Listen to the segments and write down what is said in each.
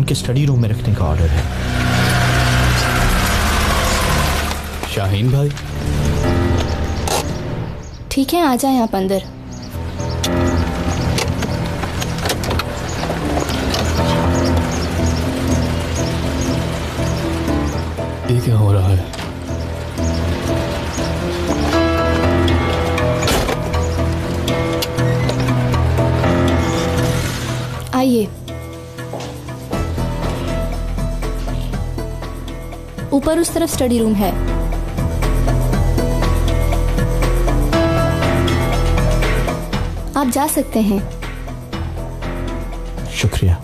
उनके study room में रखने का ऑर्डर है। शाहीन भाई, ठीक है, आ जाए आप अंदर। ये क्या हो रहा है? आइए, ऊपर उस तरफ स्टडी रूम है। आप जा सकते हैं। शुक्रिया।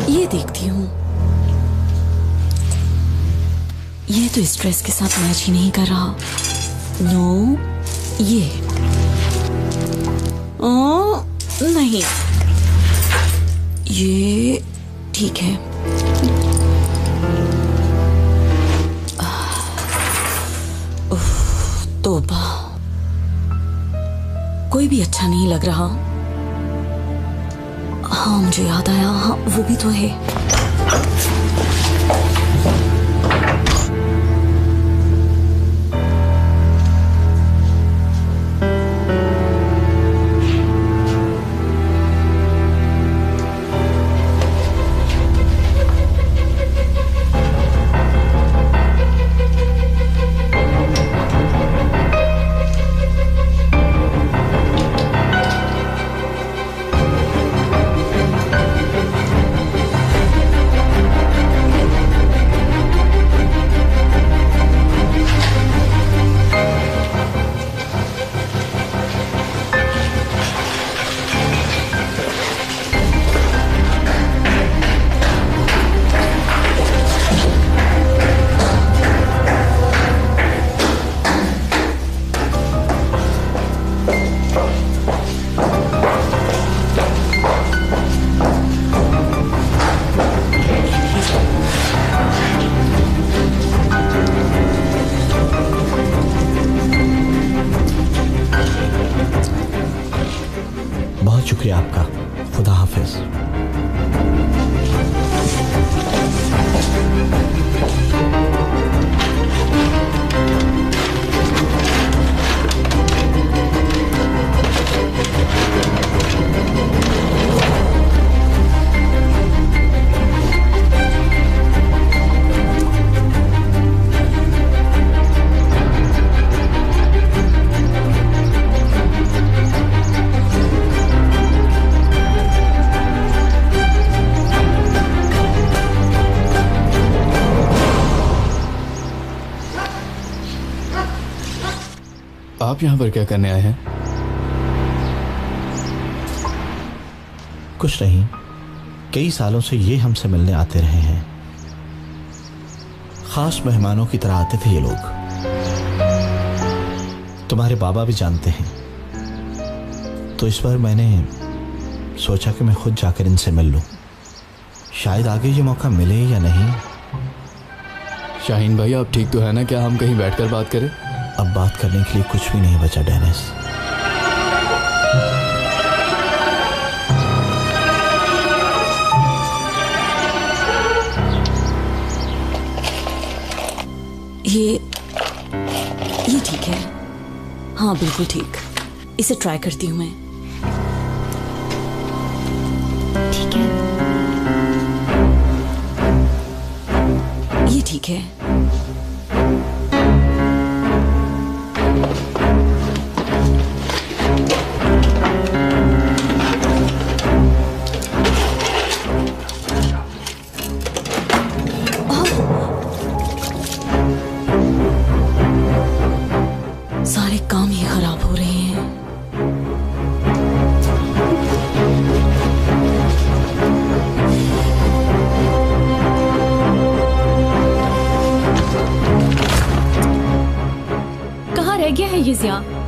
ये देखती हूँ, ये तो इस ड्रेस के साथ मैच ही नहीं कर रहा। नो, ये नहीं, ये ठीक है। तौबा, कोई भी अच्छा नहीं लग रहा। हाँ, मुझे याद आया, हाँ वो भी तो है। बहुत शुक्रिया आपका। खुदा हाफिज। आप यहाँ पर क्या करने आए हैं? कुछ नहीं, कई सालों से ये हमसे मिलने आते रहे हैं। खास मेहमानों की तरह आते थे ये लोग। तुम्हारे बाबा भी जानते हैं, तो इस बार मैंने सोचा कि मैं खुद जाकर इनसे मिल लूं। शायद आगे ये मौका मिले या नहीं। शाहीन भाई, आप ठीक तो है ना? क्या हम कहीं बैठकर बात करें? अब बात करने के लिए कुछ भी नहीं बचा डेनिस। ये ठीक है। हाँ बिल्कुल ठीक। इसे ट्राई करती हूँ मैं। ठीक है, ये ठीक है। प्लीज यहाँ।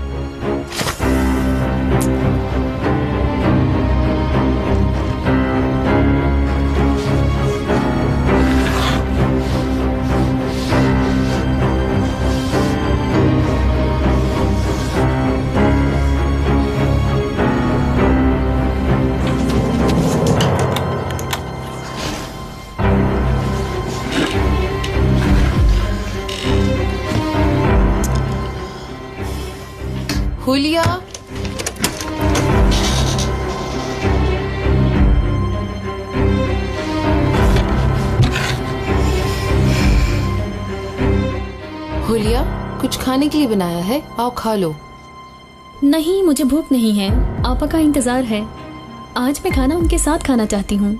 हुलिया, हुलिया, कुछ खाने के लिए बनाया है, आओ खा लो। नहीं, मुझे भूख नहीं है, आपा का इंतजार है। आज मैं खाना उनके साथ खाना चाहती हूँ।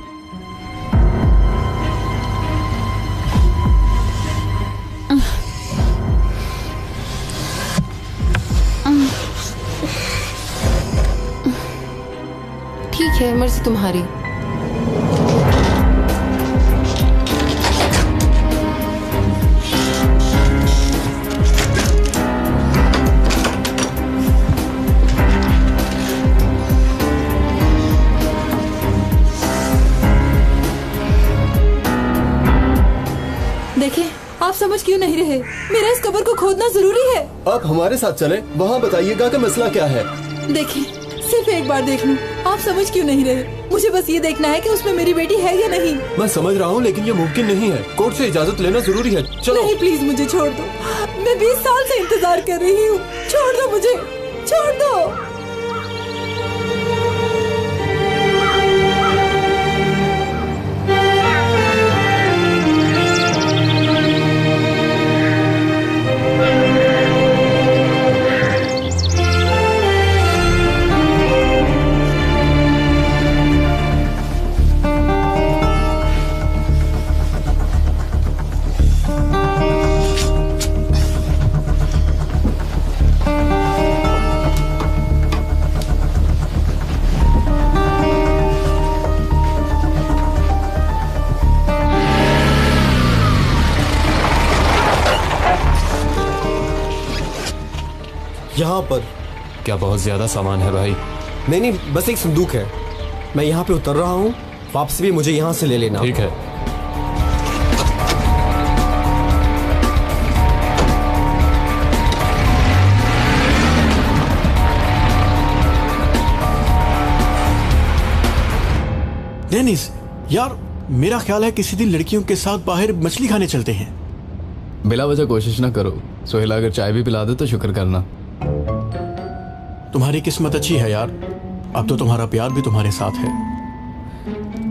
ठीक है, मर्जी तुम्हारी। देखिए, आप समझ क्यों नहीं रहे? मेरा इस कब्र को खोदना जरूरी है। आप हमारे साथ चलें, वहाँ बताइएगा कि मसला क्या है। देखिए, सिर्फ एक बार देख लूं, आप समझ क्यों नहीं रहे? मुझे बस ये देखना है कि उसमें मेरी बेटी है या नहीं। मैं समझ रहा हूँ, लेकिन ये मुमकिन नहीं है। कोर्ट से इजाजत लेना जरूरी है। चलो। नहीं, प्लीज मुझे छोड़ दो। मैं 20 साल से इंतजार कर रही हूँ। छोड़ दो मुझे, छोड़ दो। यहाँ पर क्या बहुत ज्यादा सामान है भाई? नहीं, बस एक संदूक है। मैं यहाँ पे उतर रहा हूँ, वापस भी मुझे यहाँ से ले लेना। ठीक है। डेनिस, यार मेरा ख्याल है किसी दिन लड़कियों के साथ बाहर मछली खाने चलते हैं। बिला वजह कोशिश ना करो। सोहेला अगर चाय भी पिला दे तो शुक्र करना। तुम्हारी किस्मत अच्छी है यार, अब तो तुम्हारा प्यार भी तुम्हारे साथ है।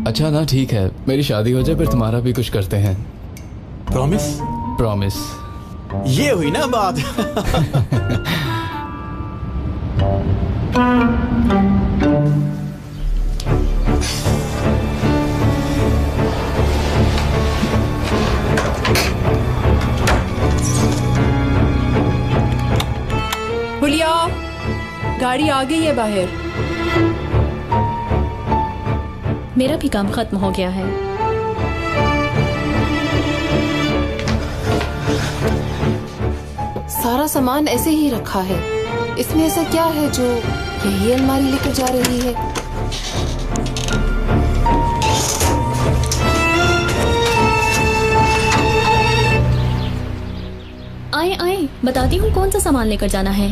अच्छा ना, ठीक है, मेरी शादी हो जाए फिर तुम्हारा भी कुछ करते हैं। प्रॉमिस? प्रॉमिस। ये हुई ना बात। हुलिया, गाड़ी आ गई है बाहर। मेरा भी काम खत्म हो गया है। सारा सामान ऐसे ही रखा है। इसमें ऐसा क्या है जो यही अलमारी लेकर जा रही है? आए आए, बताती हूँ कौन सा सामान लेकर जाना है।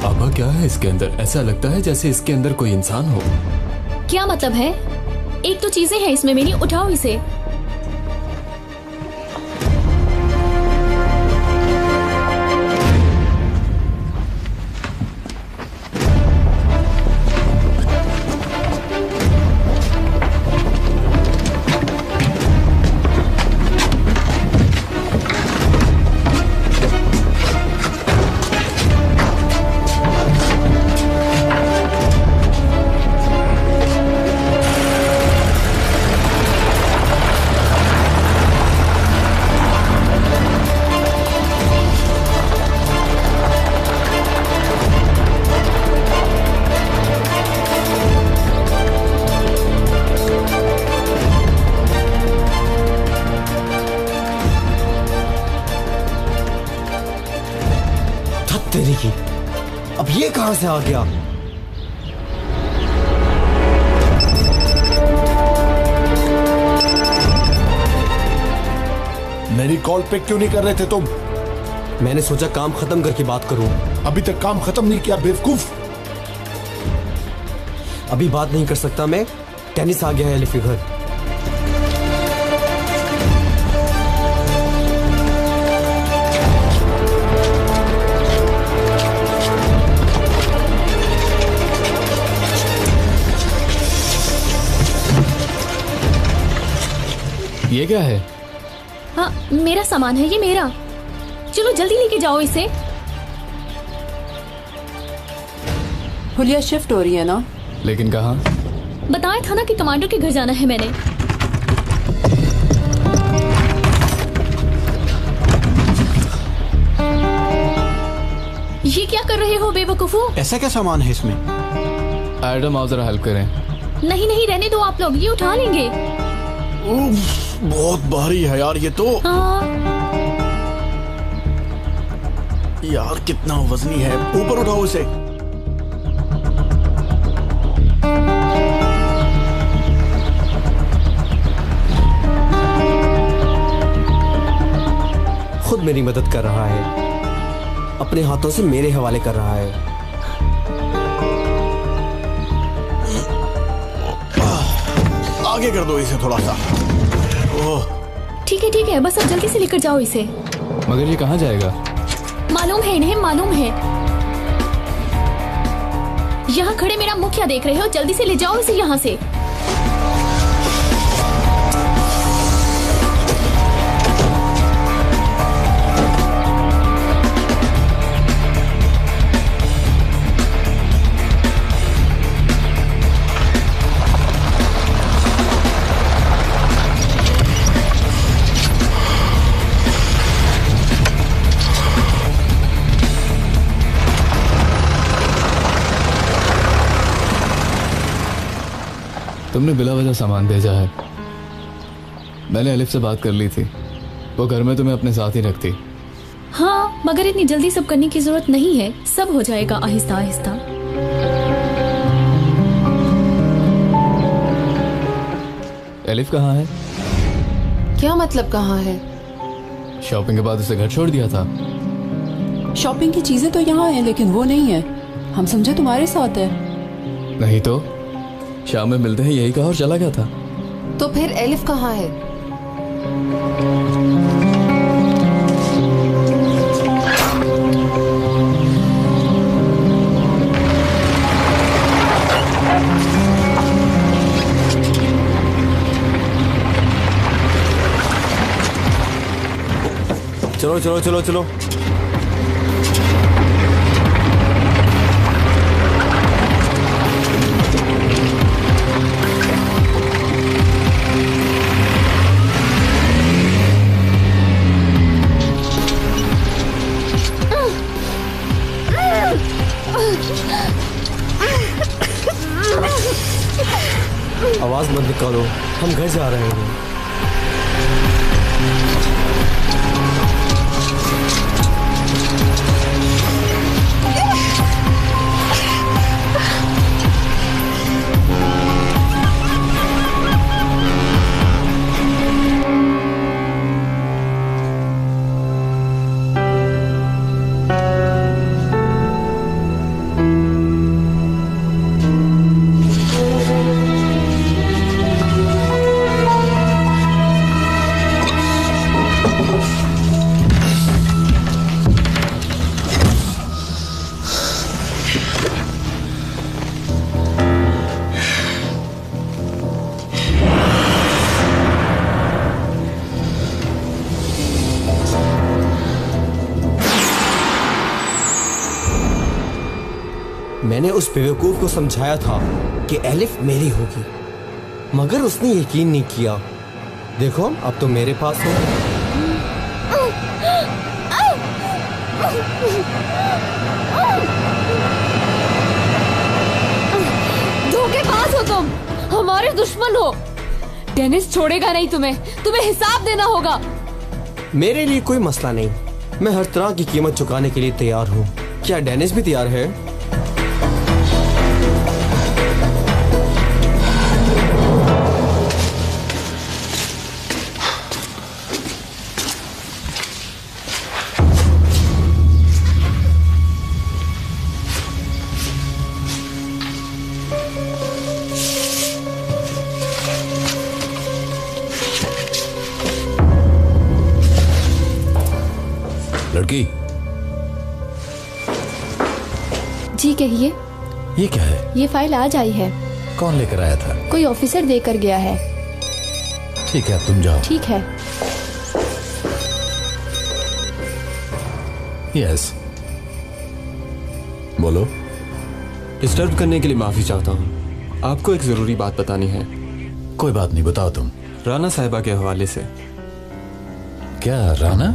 आबा, क्या है इसके अंदर? ऐसा लगता है जैसे इसके अंदर कोई इंसान हो। क्या मतलब है? एक तो चीजें हैं इसमें मेरी, उठाओ इसे। कहां से आ गया? मेरी कॉल पे क्यों नहीं कर रहे थे तुम? मैंने सोचा काम खत्म करके बात करूं। अभी तक काम खत्म नहीं किया बेवकूफ। अभी बात नहीं कर सकता मैं। टेनिस आ गया है एलिफ के घर। ये क्या है? हाँ, मेरा सामान है, ये मेरा। चलो जल्दी लेके जाओ इसे। हुलिया शिफ्ट हो रही है ना? लेकिन कहाँ? बताया था ना कि कमांडर के घर जाना है मैंने। ये क्या कर रहे हो बेवकूफो? ऐसा क्या सामान है इसमें? एडम आओ जरा हेल्प करें। नहीं नहीं, रहने दो आप लोग, ये उठा लेंगे। बहुत भारी है यार ये तो। हाँ। यार कितना वजनी है, ऊपर उठाओ इसे। खुद मेरी मदद कर रहा है, अपने हाथों से मेरे हवाले कर रहा है। आगे कर दो इसे थोड़ा सा। ठीक है, बस अब जल्दी से लेकर जाओ इसे। मगर ये कहाँ जाएगा? मालूम है इन्हें, मालूम है। यहाँ खड़े मेरा मुंह क्या देख रहे हो? जल्दी से ले जाओ इसे यहाँ से। तुमने बिला वजह सामान भेजा है। मैंने एलिफ से बात कर ली थी, वो घर में तुम्हें अपने साथ ही रखती। हाँ, मगर इतनी जल्दी सब करने की जरूरत नहीं है, सब हो जाएगा आहिस्ता आहिस्ता। एलिफ कहाँ है? क्या मतलब कहाँ है? शॉपिंग के बाद उसे घर छोड़ दिया था। शॉपिंग की चीजें तो यहाँ हैं, लेकिन वो नहीं है। हम समझे तुम्हारे साथ है। नहीं तो शाम में मिलते हैं यही कहा और चला गया था। तो फिर एलिफ कहाँ है? चलो चलो चलो चलो। आवाज मत निकालो, हम घर जा रहे हैं। मैंने उस बेवकूफ को समझाया था कि एलिफ मेरी होगी, मगर उसने यकीन नहीं किया। देखो अब तो मेरे पास हो। धोखेबाज हो तुम, हमारे दुश्मन हो। डेनिस छोड़ेगा नहीं तुम्हें, तुम्हें हिसाब देना होगा। मेरे लिए कोई मसला नहीं, मैं हर तरह की कीमत चुकाने के लिए तैयार हूँ। क्या डेनिस भी तैयार है? लड़की, जी कहिए। ये क्या है? ये फाइल आज आई है। कौन लेकर आया था? कोई ऑफिसर देकर गया है। ठीक है, तुम जाओ। ठीक है। यस, बोलो। डिस्टर्ब करने के लिए माफी चाहता हूँ। आपको एक जरूरी बात बतानी है। कोई बात नहीं, बताओ तुम। राना साहिबा के हवाले से। क्या राना?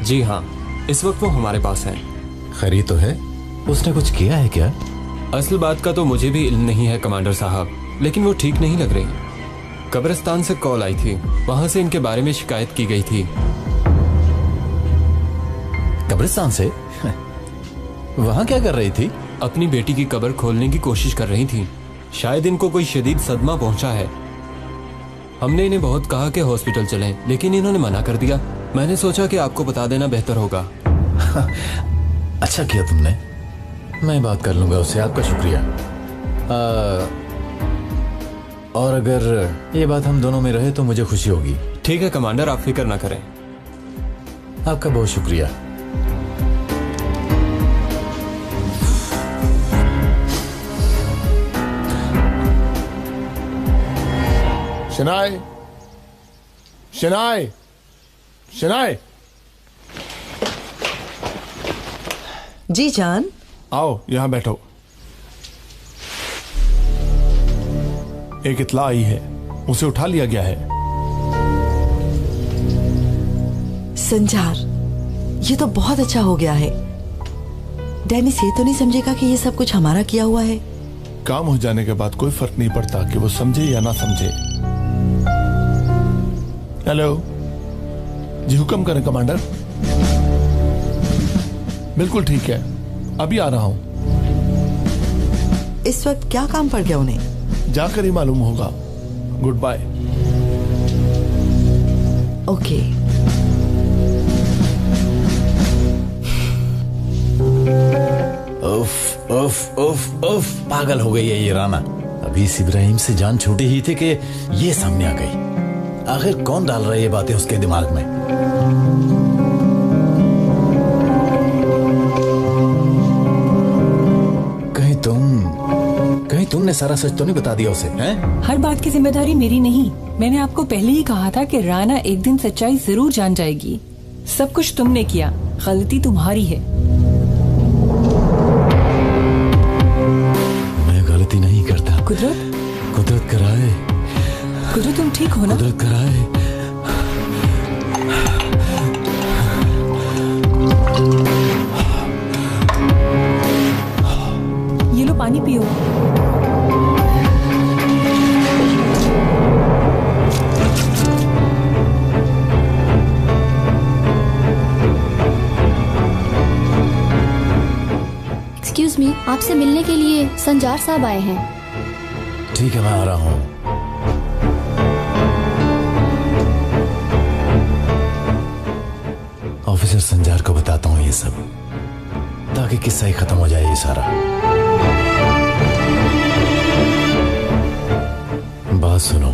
जी हाँ, इस वक्त वो हमारे पास है। खरी तो है। उसने कुछ किया है क्या? असल बात का तो मुझे भी इल्म नहीं है कमांडर साहब, लेकिन वो ठीक नहीं लग रही। कब्रिस्तान से कॉल आई थी, वहां से इनके बारे में शिकायत की गई थी। कब्रिस्तान से? वहां क्या कर रही थी? अपनी बेटी की कब्र खोलने की कोशिश कर रही थी। शायद इनको कोई शदीद सदमा पहुंचा है। हमने इन्हें बहुत कहा कि हॉस्पिटल चलें, लेकिन इन्होंने मना कर दिया। मैंने सोचा कि आपको बता देना बेहतर होगा। अच्छा किया तुमने। मैं बात कर लूंगा उससे। आपका शुक्रिया। और अगर ये बात हम दोनों में रहे तो मुझे खुशी होगी। ठीक है कमांडर, आप फिक्र ना करें। आपका बहुत शुक्रिया। शनाय, शनाय, शनाय। जी जान। आओ यहां बैठो। एक इत्ला आई है, उसे उठा लिया गया है। संजार, ये तो बहुत अच्छा हो गया है। डेनिस ये तो नहीं समझेगा कि ये सब कुछ हमारा किया हुआ है। काम हो जाने के बाद कोई फर्क नहीं पड़ता कि वो समझे या ना समझे। हेलो जी, हुक्म करें कमांडर। बिल्कुल ठीक है, अभी आ रहा हूं। इस वक्त क्या काम पड़ गया उन्हें? जाकर ही मालूम होगा। Good bye. ओके। उफ उफ उफ उफ, पागल हो गई है ये राना। अभी इस इब्राहिम से जान छूटी ही थी कि ये सामने आ गई। आखिर कौन डाल रहा है ये बातें उसके दिमाग में? कहीं तुमने सारा सच तो नहीं बता दिया उसे? हैं? हर बात की जिम्मेदारी मेरी नहीं। मैंने आपको पहले ही कहा था कि राना एक दिन सच्चाई जरूर जान जाएगी। सब कुछ तुमने किया, गलती तुम्हारी है। मैं गलती नहीं करता। कुदरत कराए। कुदरत, तुम ठीक हो ना? कुदरत कराए। ये लो पानी पियो। एक्सक्यूज मी, आपसे मिलने के लिए संजार साहब आए हैं। ठीक है, मैं आ रहा हूँ। ऑफिसर संजार को बताता हूँ ये सब, ताकि किस्सा ही खत्म हो जाए ये सारा। बात सुनो,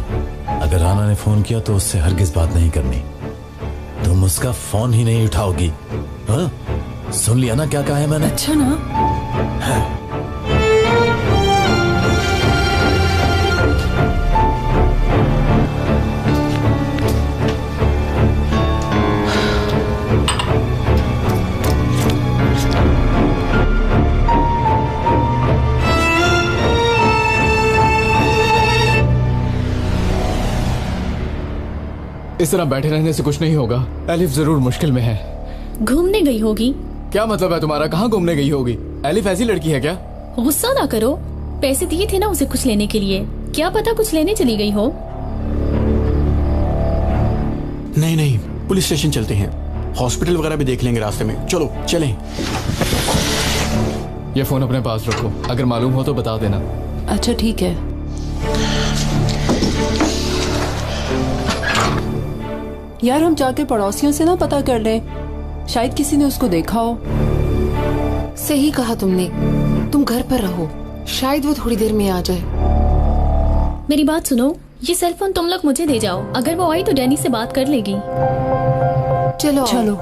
अगर राना ने फोन किया तो उससे हरगिज बात नहीं करनी। तुम उसका फोन ही नहीं उठाओगी। हाँ? सुन लिया ना क्या कहा है मैंने? अच्छा ना? हाँ। इस तरह बैठे रहने से कुछ नहीं होगा। एलिफ जरूर मुश्किल में है। घूमने गई होगी। क्या मतलब है तुम्हारा? कहाँ घूमने गई होगी? एलिफ ऐसी लड़की है क्या? गुस्सा ना करो, पैसे दिए थे ना उसे कुछ लेने के लिए। क्या पता कुछ लेने चली गई हो। नहीं नहीं, पुलिस स्टेशन चलते हैं। हॉस्पिटल वगैरह भी देख लेंगे रास्ते में। चलो चलें। ये फोन अपने पास रखो, अगर मालूम हो तो बता देना। अच्छा ठीक है। यार हम जाके पड़ोसियों से ना पता कर लें, शायद किसी ने उसको देखा हो। सही कहा तुमने, तुम घर पर रहो, शायद वो थोड़ी देर में आ जाए। मेरी बात सुनो, ये सेलफोन तुम लोग मुझे दे जाओ। अगर वो आई तो डैनी से बात कर लेगी। चलो चलो।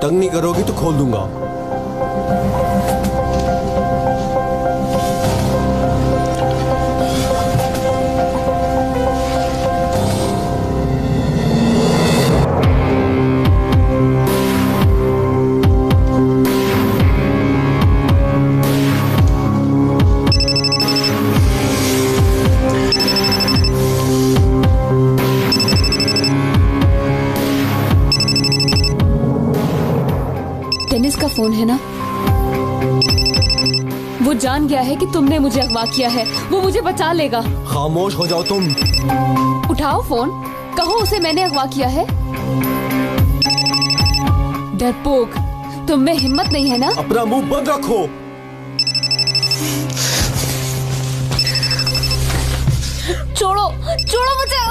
तंग नहीं करोगी तो खोल दूंगा। डेनिस का फोन है ना? वो जान गया है कि तुमने मुझे अगवा किया है। वो मुझे बचा लेगा। खामोश हो जाओ तुम। उठाओ फोन, कहो उसे मैंने अगवा किया है। डरपोक, तुम में हिम्मत नहीं है ना? अपना मुंह बंद रखो। छोड़ो, छोड़ो मुझे।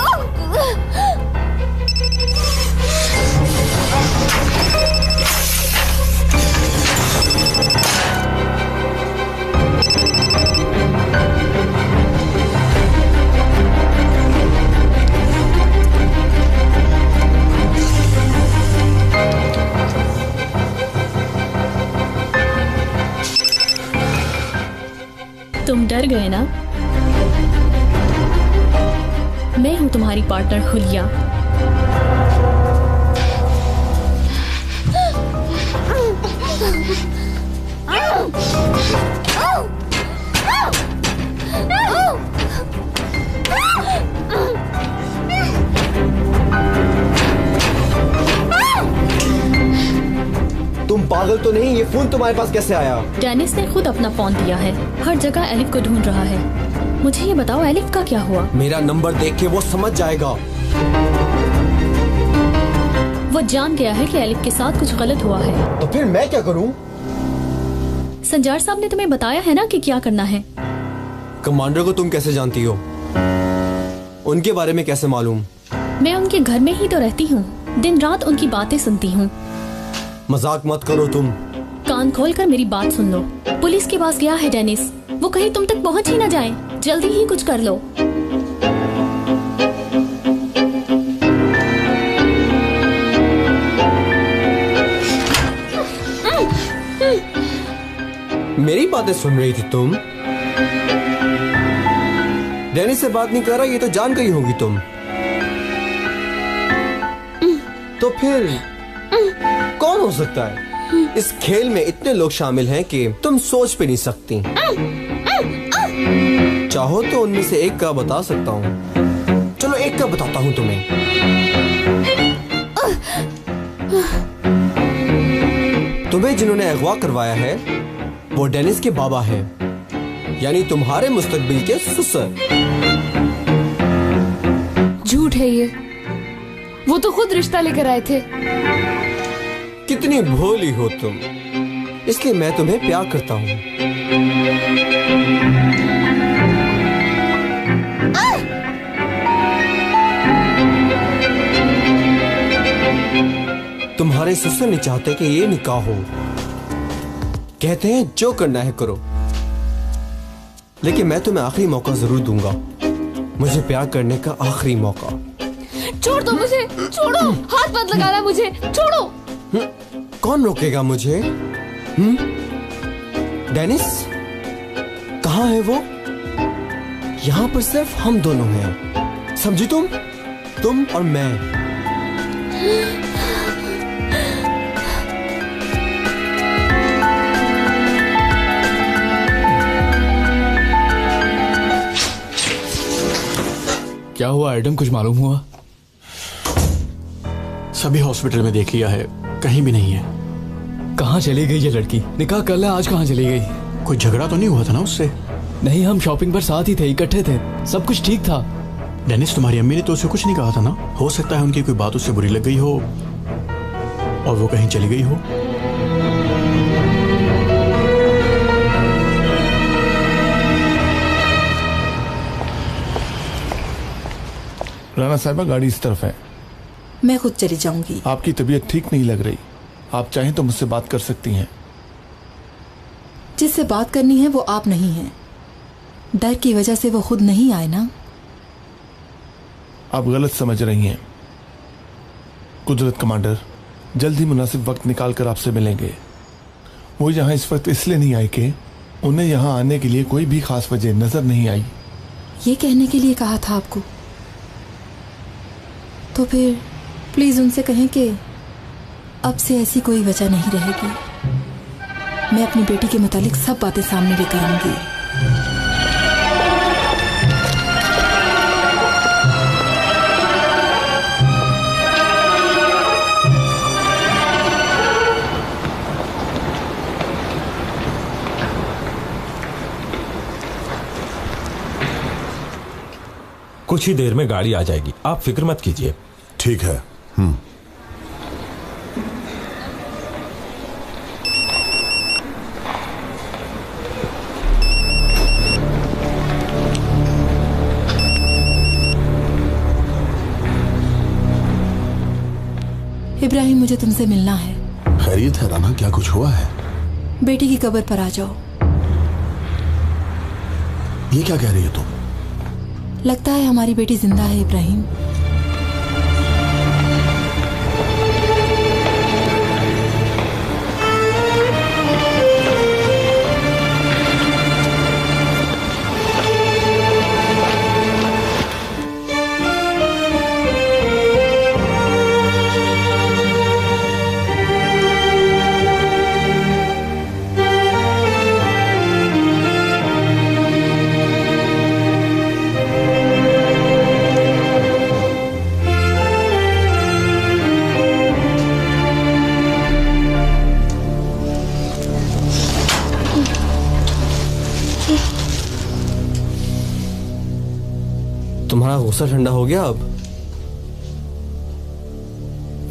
तुम डर गए ना? मैं हूं तुम्हारी पार्टनर हुलिया। तुम पागल तो नहीं? ये फोन तुम्हारे पास कैसे आया? डेनिस ने खुद अपना फोन दिया है। हर जगह एलिफ को ढूंढ रहा है। मुझे ये बताओ, एलिफ का क्या हुआ? मेरा नंबर देख के वो समझ जाएगा। वो जान गया है कि एलिफ के साथ कुछ गलत हुआ है। तो फिर मैं क्या करूं? संजार साहब ने तुम्हें बताया है ना कि क्या करना है। कमांडर को तुम कैसे जानती हो? उनके बारे में कैसे मालूम? मैं उनके घर में ही तो रहती हूँ। दिन रात उनकी बातें सुनती हूँ। मजाक मत करो तुम। कान खोलकर मेरी बात सुन लो। पुलिस के पास गया है डेनिस। वो कहीं तुम तक पहुंच ही ना जाए। जल्दी ही कुछ कर लो। मेरी बातें सुन रही थी तुम? डेनिस से बात नहीं कर रहा, ये तो जान गई होगी तुम। तो फिर कौन हो सकता है? इस खेल में इतने लोग शामिल हैं कि तुम सोच भी नहीं सकती। चाहो तो उनमें से एक का बता सकता हूँ। चलो एक का बताता हूँ तुम्हें। तुम्हें जिन्होंने अगवा करवाया है वो डेनिस के बाबा है, यानी तुम्हारे मुस्तकबिल के ससुर। झूठ है ये। वो तो खुद रिश्ता लेकर आए थे। कितनी भोली हो तुम, इसलिए मैं तुम्हें प्यार करता हूँ। तुम्हारे ससुर नहीं चाहते कि ये निकाह हो। कहते हैं जो करना है करो, लेकिन मैं तुम्हें आखिरी मौका जरूर दूंगा। मुझे प्यार करने का आखिरी मौका। छोड़ दो मुझे, छोड़ो। हाथ मत लगाना मुझे, छोड़ो। कौन रोकेगा मुझे? डेनिस कहाँ है वो? यहाँ पर सिर्फ हम दोनों हैं, समझी तुम और मैं। क्या हुआ एडम, कुछ मालूम हुआ? सभी हॉस्पिटल में देख लिया है, कहीं भी नहीं है। कहाँ चली गई ये लड़की? निकाह कल है, आज कहाँ चली गई? कोई झगड़ा तो नहीं हुआ था ना उससे? नहीं, हम शॉपिंग पर साथ ही थे, इकट्ठे थे, सब कुछ ठीक था। डेनिस, तुम्हारी अम्मी ने तो उसे कुछ नहीं कहा था ना? हो सकता है उनकी कोई बात उससे बुरी लग गई हो और वो कहीं चली गई हो। राना साहिबा गाड़ी इस तरफ है। मैं खुद चली जाऊंगी। आपकी तबीयत ठीक नहीं लग रही, आप चाहें तो मुझसे बात कर सकती हैं। जिससे बात करनी है वो आप नहीं हैं। डर की वजह से वो खुद नहीं आए ना। आप गलत समझ रही हैं। कुदरत कमांडर जल्द ही मुनासिब वक्त निकाल कर आपसे मिलेंगे। वो यहाँ इस वक्त इसलिए नहीं आए कि उन्हें यहाँ आने के लिए कोई भी खास वजह नजर नहीं आई। ये कहने के लिए कहा था आपको, तो फिर प्लीज उनसे कहें कि अब से ऐसी कोई वजह नहीं रहेगी। मैं अपनी बेटी के मुतालिक सब बातें सामने लेकर आऊंगी। कुछ ही देर में गाड़ी आ जाएगी, आप फिक्र मत कीजिए। ठीक है। इब्राहिम, मुझे तुमसे मिलना है। खैरियत है राना, क्या कुछ हुआ है? बेटी की कब्र पर आ जाओ। ये क्या कह रही है तुम? लगता है हमारी बेटी जिंदा है इब्राहिम। तुम्हारा गुस्सा ठंडा हो गया? अब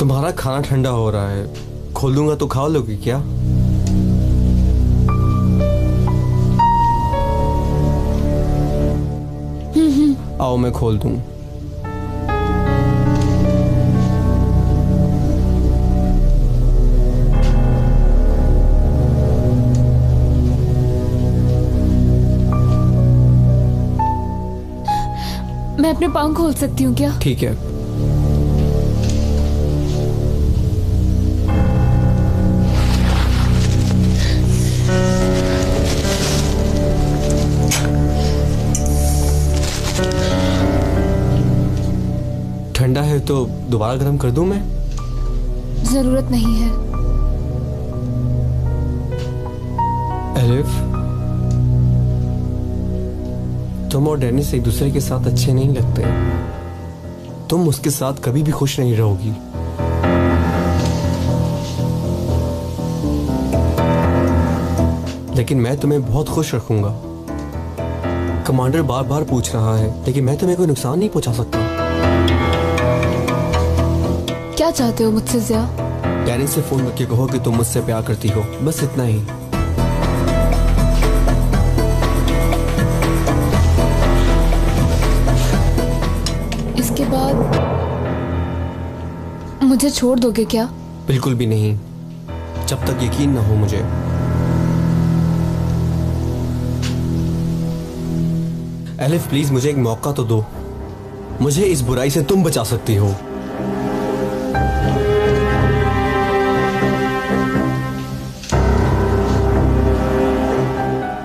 तुम्हारा खाना ठंडा हो रहा है, खोल दूंगा तो खा लोगी क्या? आओ मैं खोल दूं। मैं अपने पाँव खोल सकती हूँ क्या? ठीक है। ठंडा है तो दोबारा गर्म कर दूं मैं? जरूरत नहीं है। एलिफ, तुम और डेनिस एक दूसरे के साथ अच्छे नहीं लगते। तुम उसके साथ कभी भी खुश नहीं रहोगी। लेकिन मैं तुम्हें बहुत खुश रखूंगा। कमांडर बार बार पूछ रहा है, लेकिन मैं तुम्हें कोई नुकसान नहीं पहुंचा सकता। क्या चाहते हो मुझसे ज़िया? डेनिस से फोन करके कहो कि तुम मुझसे प्यार करती हो, बस इतना ही। इसके बाद मुझे छोड़ दोगे क्या? बिल्कुल भी नहीं, जब तक यकीन ना हो मुझे। एलिफ प्लीज मुझे एक मौका तो दो। मुझे इस बुराई से तुम बचा सकती हो।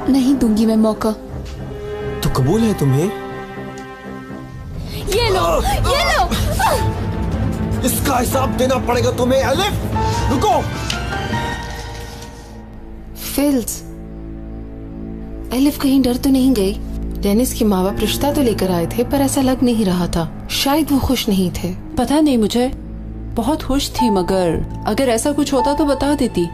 नहीं दूंगी मैं मौका। तो कबूल है तुम्हें? ये लो, ये लो। इसका हिसाब देना पड़ेगा तुम्हें एलिफ। रुको। फिल्स, एलिफ कहीं डर तो नहीं गई? डेनिस के माँ बाप रिश्ता तो लेकर आए थे, पर ऐसा लग नहीं रहा था। शायद वो खुश नहीं थे। पता नहीं मुझे, बहुत खुश थी, मगर अगर ऐसा कुछ होता तो बता देती।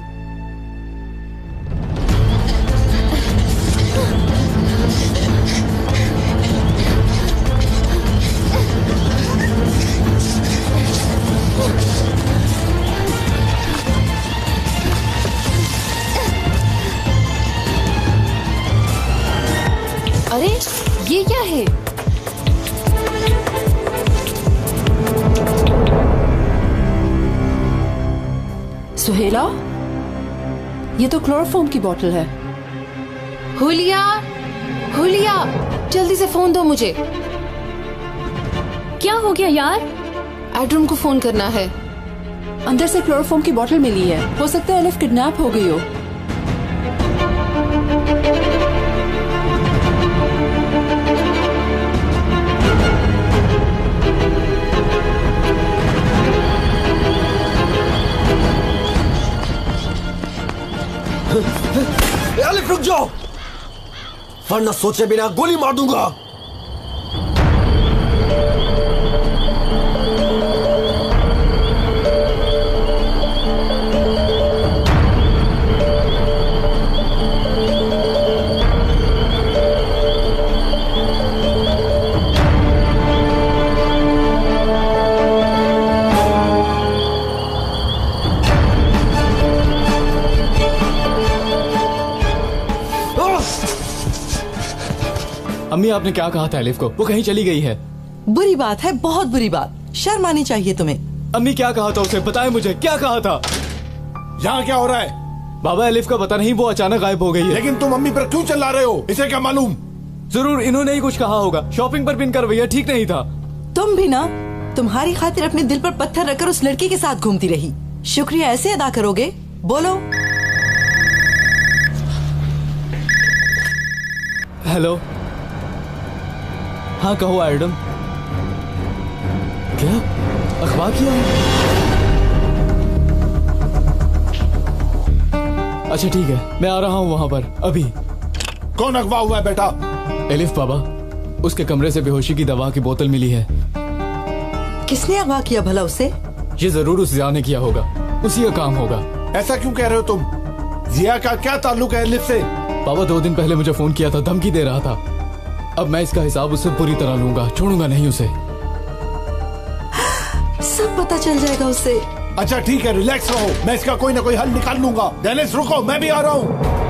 अरे ये क्या है? सुहेला, ये तो क्लोरोफॉर्म की बोतल है। हुलिया, हुलिया, जल्दी से फोन दो मुझे। क्या हो गया यार? एड्रम को फोन करना है। अंदर से क्लोरोफॉर्म की बोतल मिली है, हो सकता है एलिफ किडनैप हो गई हो। एलिफ रुक जाओ, वरना सोचे बिना गोली मार दूंगा। अम्मी आपने क्या कहा था एलिफ को? वो कहीं चली गई है। बुरी बात है, बहुत बुरी बात। शर्म आनी चाहिए तुम्हें। अम्मी क्या कहा था उसे? बताएं मुझे, क्या कहा था? यहाँ क्या हो रहा है? बाबा एलिफ का पता नहीं, वो अचानक गायब हो गई है। लेकिन तुम अम्मी पर क्यों चिल्ला रहे हो? इसे क्या मालूम? जरूर इन्होंने ही कुछ कहा होगा। शॉपिंग पर पिन कर भैया ठीक नहीं था। तुम भी ना, तुम्हारी खातिर अपने दिल पर पत्थर रखकर उस लड़की के साथ घूमती रही। शुक्रिया ऐसे अदा करोगे? बोलो। हेलो, हाँ कहो एडम। क्या अखबार किया है? अच्छा ठीक है, मैं आ रहा हूँ वहां पर अभी। कौन अगवा हुआ है बेटा? एलिफ बाबा, उसके कमरे से बेहोशी की दवा की बोतल मिली है। किसने अगवा किया भला उसे? ये जरूर उस जिया ने किया होगा, उसी का काम होगा। ऐसा क्यों कह रहे हो तुम? जिया का क्या ताल्लुक है एलिफ से? बाबा 2 दिन पहले मुझे फोन किया था, धमकी दे रहा था। अब मैं इसका हिसाब उससे पूरी तरह लूंगा, छोड़ूंगा नहीं उसे। सब पता चल जाएगा उसे। अच्छा ठीक है, रिलैक्स रहो, मैं इसका कोई ना कोई हल निकाल लूंगा। डेनिस रुको, मैं भी आ रहा हूँ।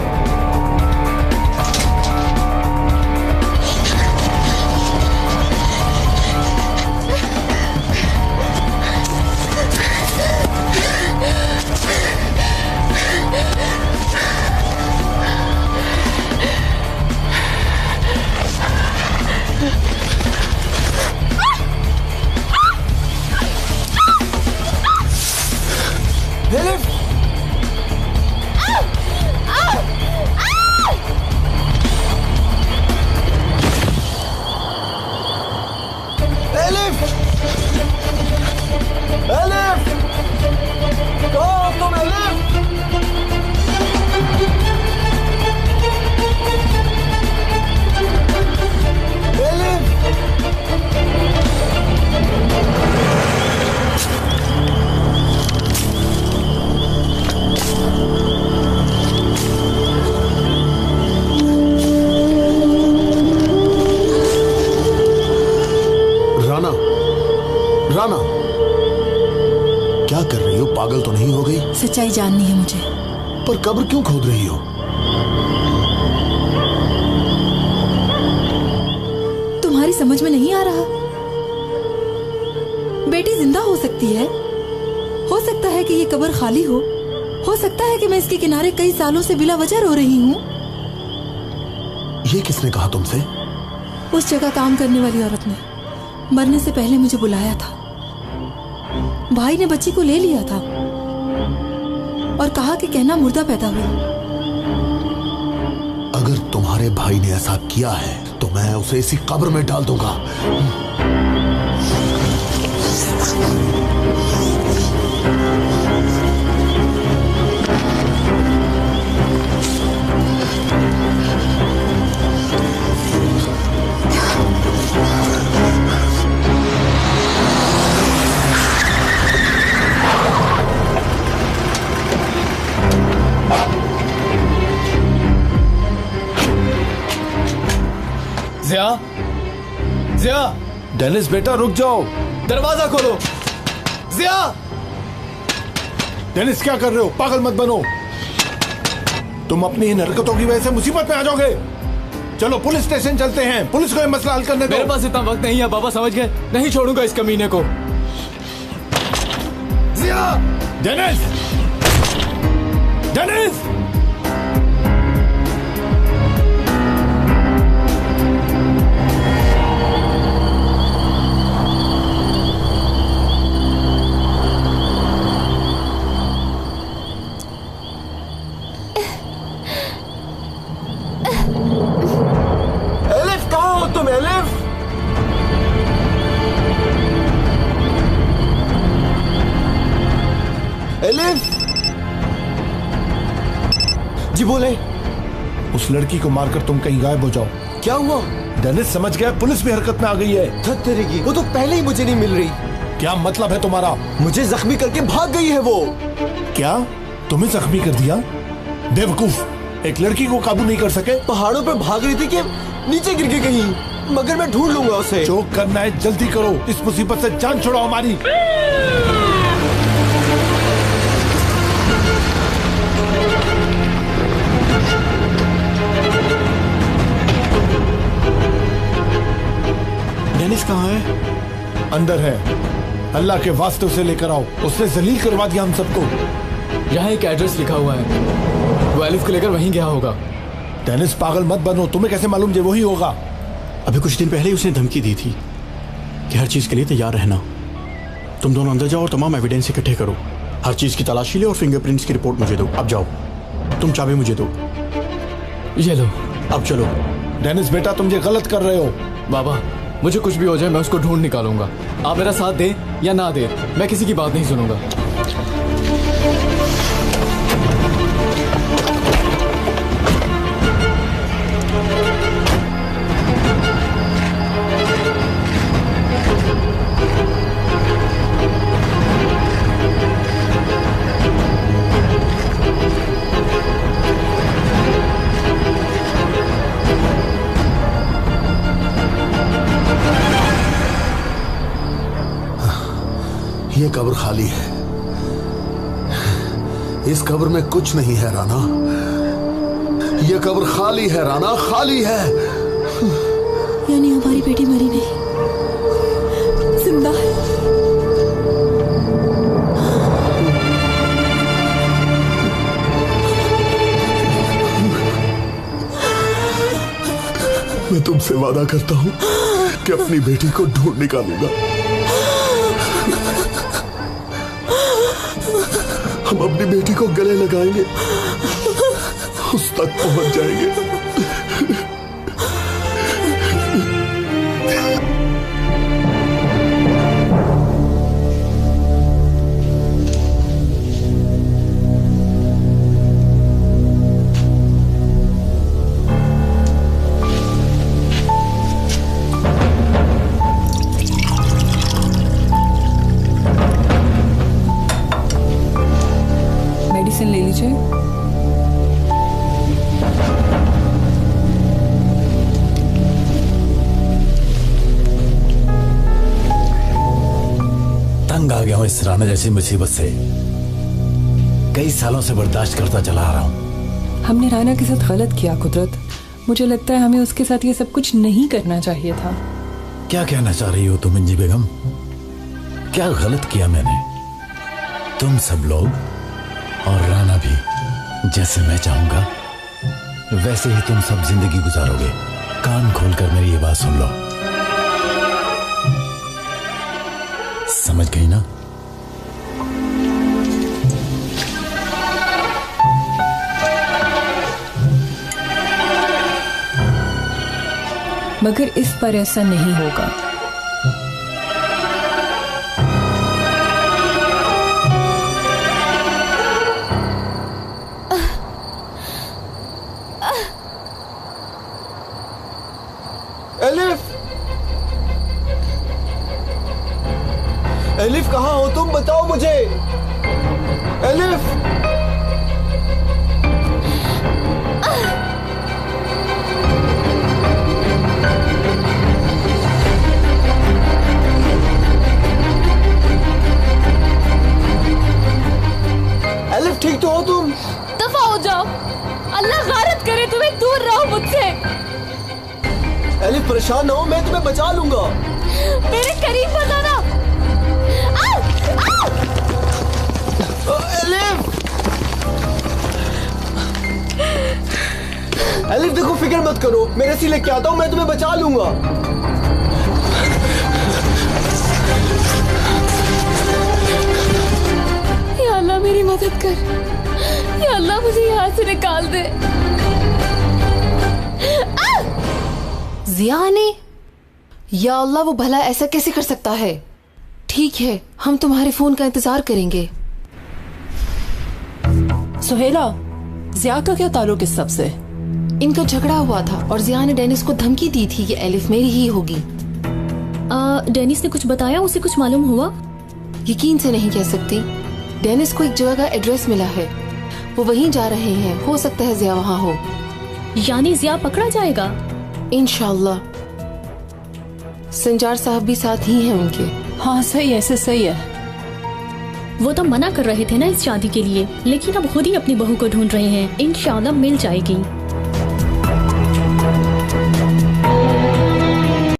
राना, क्या कर रही हो? पागल तो नहीं हो गई? सच्चाई जाननी है मुझे। पर कब्र क्यों खोद रही हो? तुम्हारी समझ में नहीं आ रहा? बेटी जिंदा हो सकती है, हो सकता है कि ये कब्र खाली हो सकता है कि मैं इसके किनारे कई सालों से बिला वजह रो रही हूँ। ये किसने कहा तुमसे? उस जगह काम करने वाली औरत ने मरने से पहले मुझे बुलाया था। भाई ने बच्ची को ले लिया था और कहा कि कहना मुर्दा पैदा हुई। अगर तुम्हारे भाई ने ऐसा किया है तो मैं उसे इसी कब्र में डाल दूंगा। जिया, जिया, डेनिस बेटा रुक जाओ, दरवाजा खोलो। जिया, डेनिस क्या कर रहे हो? पागल मत बनो, तुम अपनी इन हरकतों की वजह से मुसीबत में आ जाओगे। चलो पुलिस स्टेशन चलते हैं, पुलिस को ये मसला हल करने दो। मेरे पास इतना वक्त नहीं है बाबा, समझ गए? नहीं छोड़ूंगा इस कमीने को। जिया, डेनिस डेनिस! एलिफ, कहाँ हो तुम एलिफ? एलिफ! जी बोले। उस लड़की को मारकर तुम कहीं गायब हो जाओ। क्या हुआ? डेनिस समझ गया, पुलिस भी हरकत में आ गई है। धत तेरी, वो तो पहले ही मुझे नहीं मिल रही। क्या मतलब है तुम्हारा? मुझे जख्मी करके भाग गई है वो। क्या तुम्हें जख्मी कर दिया? बेवकूफ, एक लड़की को काबू नहीं कर सके? पहाड़ों पर भाग रही थी कि नीचे गिर के कहीं, मगर मैं ढूंढ लूंगा उसे। जो करना है जल्दी करो, इस मुसीबत से जान छुड़ाओ हमारी। डेनिस कहाँ है? अंदर है। अल्लाह के वास्ते उसे लेकर आओ, उसने जलील करवा दिया हम सबको। यहाँ एक एड्रेस लिखा हुआ है, वो एलिफ को लेकर वहीं गया होगा। डेनिस पागल मत बनो, तुम्हें कैसे मालूम जे वही होगा? अभी कुछ दिन पहले ही उसने धमकी दी थी कि हर चीज के लिए तैयार रहना। तुम दोनों अंदर जाओ और तमाम एविडेंस इकट्ठे करो, हर चीज की तलाशी ले और फिंगरप्रिंट्स की रिपोर्ट मुझे दो। अब जाओ, तुम चाबी मुझे दो। ये लो। अब चलो। डेनिस बेटा, तुम ये गलत कर रहे हो। बाबा, मुझे कुछ भी हो जाए मैं उसको ढूंढ निकालूंगा। आप मेरा साथ दे या ना दे, मैं किसी की बात नहीं सुनूंगा। ये कब्र खाली है। इस कब्र में कुछ नहीं है राना। ये कब्र खाली है राना, खाली है। यानी हमारी बेटी मरी नहीं, जिंदा है। मैं तुमसे वादा करता हूं कि अपनी बेटी को ढूंढ निकालूंगा। हम अपनी बेटी को गले लगाएंगे, उस तक पहुंच जाएंगे। मेडिसिन ले लीजिए। तंग आ गया हूं इस राना जैसी मुसीबत से। कई सालों से बर्दाश्त करता चला आ रहा हूं। हमने राना के साथ गलत किया कुदरत। मुझे लगता है हमें उसके साथ ये सब कुछ नहीं करना चाहिए था। क्या कहना चाह रही हो तुम इंजी बेगम? क्या गलत किया मैंने? तुम सब लोग और राना भी जैसे मैं चाहूंगा वैसे ही तुम सब जिंदगी गुजारोगे। कान खोलकर मेरी ये बात सुन लो, समझ गई ना? मगर इस पर ऐसा नहीं होगा। एलिफ, एलिफ कहाँ हो तुम? बताओ मुझे। एलिफ, एलिफ ठीक तो हो तुम? दफा हो जाओ, अल्लाह गारत करे तुम्हें, दूर रहो मुझसे। एलिफ परेशान ना हो, मैं तुम्हें बचा लूंगा। मेरे करीब मत आना। एलिफ, मत करो, मैं रस्सी लेके आता हूँ, मैं तुम्हें बचा लूंगा। या अल्लाह मेरी मदद कर, या अल्लाह मुझे यहाँ से निकाल दे। जिया ने, या अल्लाह, वो भला ऐसा कैसे कर सकता है? ठीक है, हम तुम्हारे फोन का इंतजार करेंगे। सुहेला, जिया का क्या ताल्लुक इस सब से? इनका झगड़ा हुआ था और जिया ने डेनिस को धमकी दी थी कि एलिफ मेरी ही होगी। डेनिस ने कुछ बताया? उसे कुछ मालूम हुआ? यकीन से नहीं कह सकती। डेनिस को एक जगह का एड्रेस मिला है, वो वहीं जा रहे हैं। हो सकता है जिया वहाँ हो। यानी जिया पकड़ा जाएगा? इंशाल्लाह। संजार साहब भी साथ ही हैं उनके। हाँ सही, ऐसे सही है। वो तो मना कर रहे थे ना इस शादी के लिए, लेकिन अब खुद ही अपनी बहू को ढूंढ रहे हैं। इंशाल्लाह मिल जाएगी।